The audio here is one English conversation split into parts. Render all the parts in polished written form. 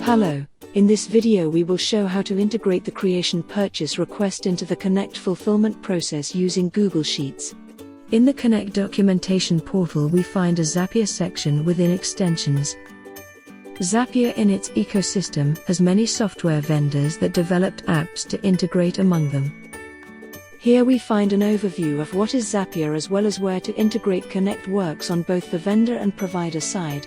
Hello, in this video we will show how to integrate the creation purchase request into the Connect fulfillment process using Google Sheets. In the Connect documentation portal we find a Zapier section within extensions. Zapier in its ecosystem has many software vendors that developed apps to integrate among them. Here we find an overview of what is Zapier as well as where to integrate Connect works on both the vendor and provider side,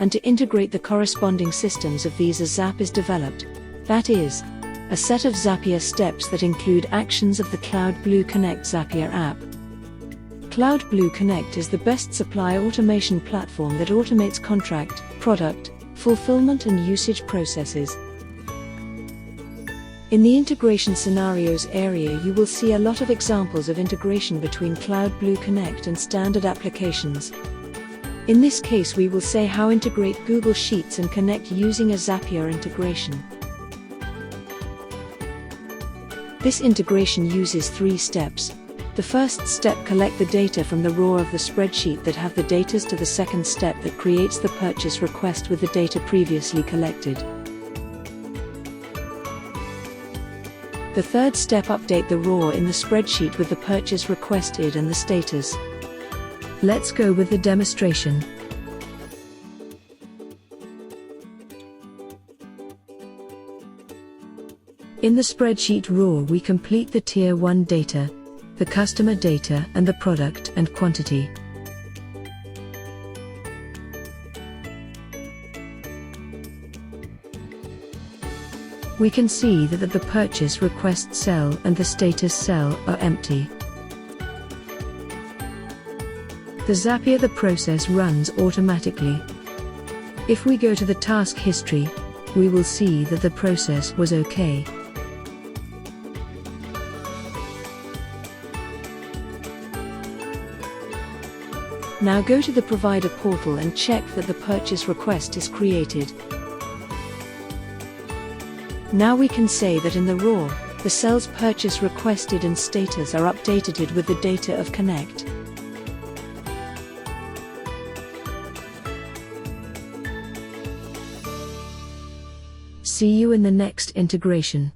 and to integrate the corresponding systems of these as Zap is developed. That is, a set of Zapier steps that include actions of the CloudBlue Connect Zapier app. CloudBlue Connect is the best supply automation platform that automates contract, product, fulfillment and usage processes. In the integration scenarios area you will see a lot of examples of integration between CloudBlue Connect and standard applications. In this case we will say how integrate Google Sheets and Connect using a Zapier integration. This integration uses 3 steps. The first step, collect the data from the raw of the spreadsheet that have the data, to the second step that creates the purchase request with the data previously collected. The third step, update the raw in the spreadsheet with the purchase requested and the status. Let's go with the demonstration. In the spreadsheet raw we complete the Tier 1 data, the customer data and the product and quantity. We can see that the purchase request cell and the status cell are empty. The Zapier process runs automatically. If we go to the task history, we will see that the process was okay. Now go to the provider portal and check that the purchase request is created. Now we can say that in the raw, the cells purchase requested and status are updated with the data of Connect. See you in the next integration.